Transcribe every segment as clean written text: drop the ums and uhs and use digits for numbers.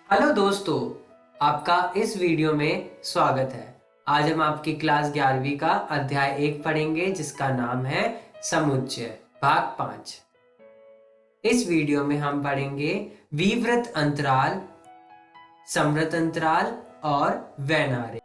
Hello दोस्तों, आपका इस वीडियो में स्वागत है। आज हम आपकी क्लास 11वीं का अध्याय 1 पढ़ेंगे जिसका नाम है समुच्चय भाग 5। इस वीडियो में हम पढ़ेंगे विवृत अंतराल, समृत अंतराल और वैनारे।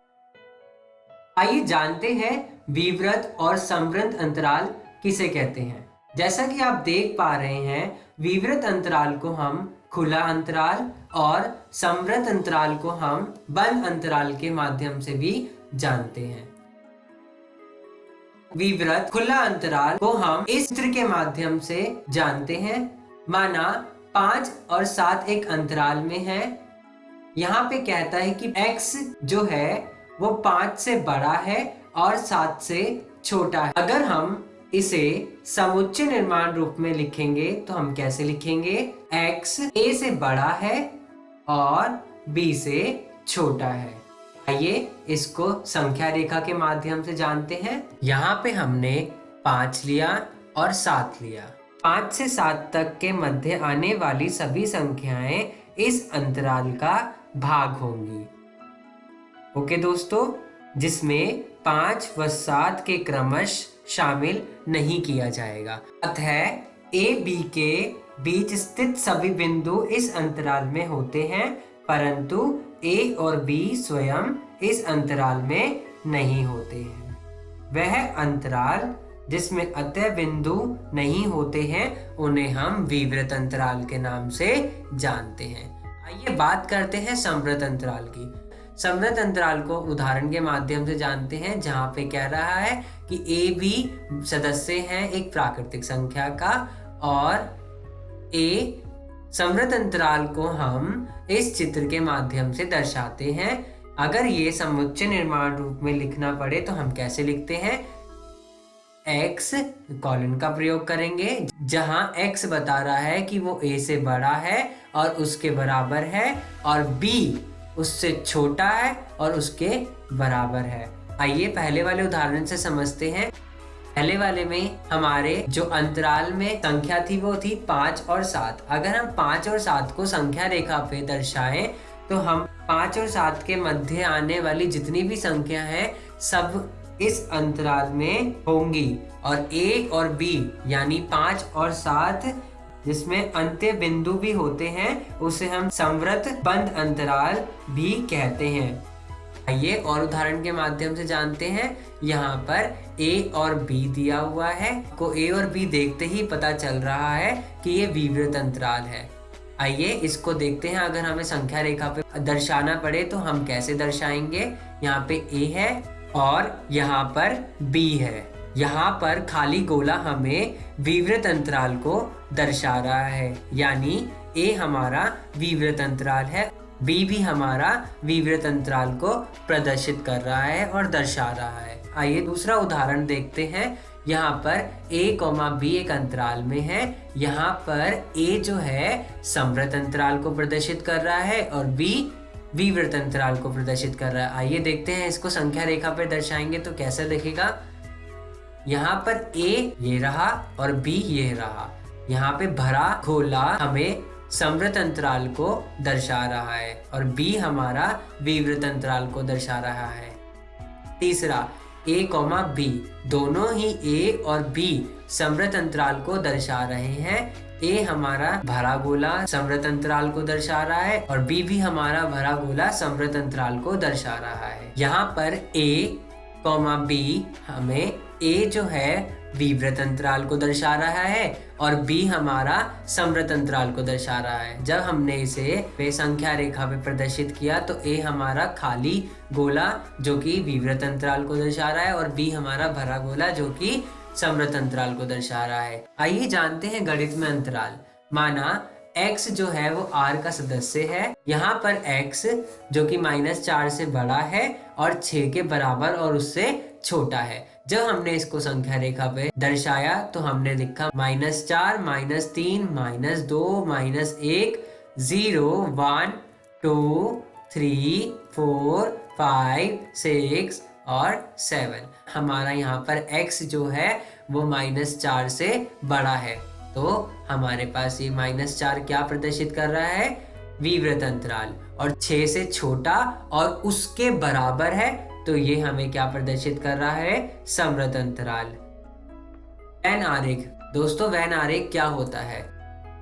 आइए जानते हैं विवृत और समृत अंतराल किसे कहते हैं। जैसा कि आप देख पा रहे हैं, विवृत अंतराल को हम खुला अंतराल और समृत अंतराल को हम बंद अंतराल के माध्यम से भी जानते हैं। विवृत खुला अंतराल को हम इस चित्र के माध्यम से जानते हैं। माना 5 और 7 एक अंतराल में है। यहाँ पे कहता है कि x जो है वो 5 से बड़ा है और 7 से छोटा है। अगर हम इसे समुच्चय निर्माण रूप में लिखेंगे तो हम कैसे लिखेंगे? x a से बड़ा है और b से छोटा है। आइए इसको संख्या रेखा के माध्यम से जानते हैं। यहाँ पे हमने 5 लिया और 7 लिया। 5 से 7 तक के मध्य आने वाली सभी संख्याएं इस अंतराल का भाग होंगी। ओके दोस्तों, जिसमें 5 व 7 के क्रमश शामिल नहीं किया जाएगा। अतः ए बी के बीच स्थित सभी बिंदु इस अंतराल में होते हैं, परंतु ए और बी स्वयं इस अंतराल में नहीं होते हैं। वह अंतराल जिसमें अतः बिंदु नहीं होते हैं उन्हें हम विवृत अंतराल के नाम से जानते हैं। आइए बात करते हैं समृत अंतराल की। समृत अंतराल को उदाहरण के माध्यम से जानते हैं, जहां पे कह रहा है कि ए बी सदस्य हैं एक प्राकृतिक संख्या का, और ए समृत अंतराल को हम इस चित्र के माध्यम से दर्शाते हैं। अगर ये समुच्चय निर्माण रूप में लिखना पड़े तो हम कैसे लिखते हैं? x कॉलन का प्रयोग करेंगे, जहां x बता रहा है कि वो a से बड़ा है और उसके बराबर है, और b उससे छोटा है और उसके बराबर है। आइए पहले वाले उदाहरण से समझते हैं। पहले वाले में हमारे जो अंतराल में संख्या थी वो थी 5 और 7। अगर हम 5 और 7 को संख्या रेखा पे दर्शाएं तो हम 5 और 7 के मध्य आने वाली जितनी भी संख्या है सब इस अंतराल में होंगी, और a और b यानी 5 और 7 जिसमें अंत्य बिंदु भी होते हैं उसे हम समृत बंद अंतराल भी कहते हैं। आइए और उदाहरण के माध्यम से जानते हैं। यहाँ पर a और b दिया हुआ है, को a और b देखते ही पता चल रहा है कि ये विवृत अंतराल है। आइए इसको देखते हैं। अगर हमें संख्या रेखा पे दर्शाना पड़े तो हम कैसे दर्शाएंगे? यहाँ पे a है और यहाँ पर b है। यहाँ पर खाली गोला हमें विवृत अंतराल को दर्शा रहा है, यानी a हमारा विवृत अंतराल है, b भी हमारा विवृत अंतराल को प्रदर्शित कर रहा है और दर्शा रहा है। आइए दूसरा उदाहरण देखते हैं। यहाँ पर a, b एक अंतराल में है। यहाँ पर a जो है समृत अंतराल को प्रदर्शित कर रहा है और b विवृत अंतराल को प्रदर्शित कर रहा है। आइए देखते हैं इसको संख्या रेखा पर दर्शाएंगे तो कैसे दिखेगा। यहाँ पर a ये रहा और b ये रहा। यहाँ पे भरा गोला हमें समृत अंतराल को दर्शा रहा है और b हमारा विवृत अंतराल को दर्शा रहा है। तीसरा a, b दोनों ही a और b समृत अंतराल को दर्शा रहे हैं। a हमारा भरा गोला समृत अंतराल को दर्शा रहा है और b भी हमारा भरा गोला समृत अंतराल को दर्शा रहा है। यहाँ पर a, b हमें a जो है विवृत अंतराल को दर्शा रहा है और b हमारा समृत अंतराल को दर्शा रहा है। जब हमने इसे संख्या रेखा पे प्रदर्शित किया तो a हमारा खाली गोला जो कि विवृत अंतराल को दर्शा रहा है और b हमारा भरा गोला जो कि समृत अंतराल को दर्शा रहा है। आइए जानते हैं गणित में अंतराल। माना x जो है वो r का सदस्य है। यहाँ पर x जो कि -4 से बड़ा है और 6 के बराबर और उससे छोटा है। जब हमने इसको संख्या रेखा पे दर्शाया तो हमने लिखा -4, -3, -2, -1, 0, 1, 2, 3, 4, 5, 6 और 7। हमारा यहाँ पर x जो है वो -4 से बड़ा है, तो हमारे पास ये -4 क्या प्रदर्शित कर रहा है? विवृत अंतराल। और 6 से छोटा और उसके बराबर है तो ये हमें क्या प्रदर्शित कर रहा है? समवृत्त अंतराल। वेन आरेख। दोस्तों वेन आरेख क्या होता है?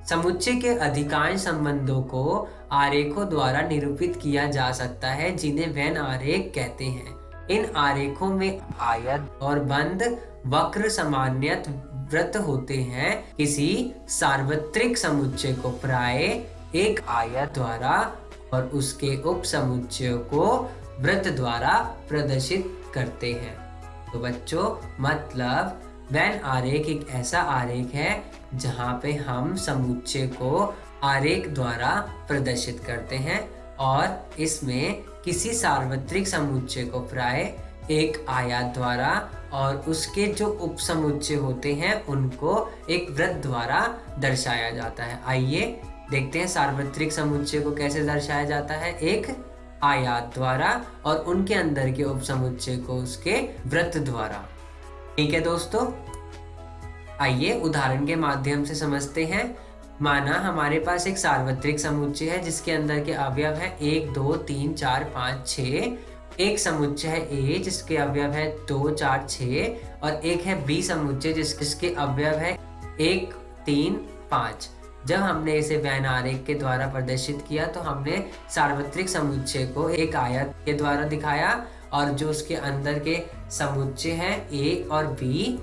समुच्चय के अधिकांश संबंधों को आरेखों द्वारा निरूपित किया जा सकता है जिन्हें वेन आरेख कहते हैं। इन आरेखों में आयत और बंद वक्र सामान्यत वृत्त होते हैं। किसी सार्वत्रिक समुच्चय को प्राय एक आयत द्वारा और उसके उप समुच्चयों को वृत्त द्वारा प्रदर्शित करते हैं। तो बच्चों मतलब वेन आरेख एक ऐसा आरेख है जहाँ पे हम समुच्चय को आरेख द्वारा प्रदर्शित करते हैं और इसमें किसी सार्वत्रिक समुच्चय को प्राय एक आयत द्वारा और उसके जो उप समुच्चय होते हैं उनको एक वृत्त द्वारा दर्शाया जाता है। आइए देखते हैं सार्वत्रिक समुच्चय को कैसे दर्शाया जाता है। एक आयत द्वारा और उनके अंदर के उप समुच्चय को उसके वृत्त द्वारा। ठीक है दोस्तों, आइए उदाहरण के माध्यम से समझते हैं। माना हमारे पास एक सार्वत्रिक समुच्चय है जिसके अंदर के अवयव है 1 2 3 4 5 6। एक समुच्चय है ए जिसके अवयव है 2 4 6 और एक है बी समुच्चय जिसके अवयव है 1 3 5। जब हमने इसे वेन आरेख के द्वारा प्रदर्शित किया तो हमने सार्वत्रिक समुच्चय को एक आयत के द्वारा दिखाया और जो उसके अंदर के समुच्चय हैं ए और बी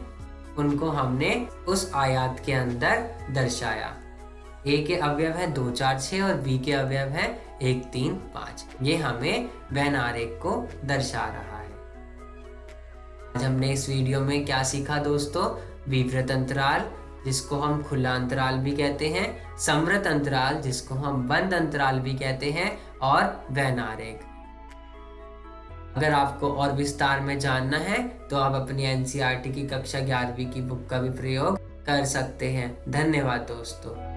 उनको हमने उस आयत के अंदर दर्शाया। ए के अवयव है 2 4 6 और बी के अवयव है 1 3 5। ये हमें वेन आरेख को दर्शा रहा है। आज हमने इस वीडियो में क्या सीखा दोस्तों? विवृत अंतराल जिसको हम खुला अंतराल भी कहते हैं, समवृत्त अंतराल जिसको हम बंद अंतराल भी कहते हैं और वेन आरेख। अगर आपको और विस्तार में जानना है तो आप अपनी एनसीईआरटी की कक्षा 11वीं की बुक का भी प्रयोग कर सकते हैं। धन्यवाद दोस्तों।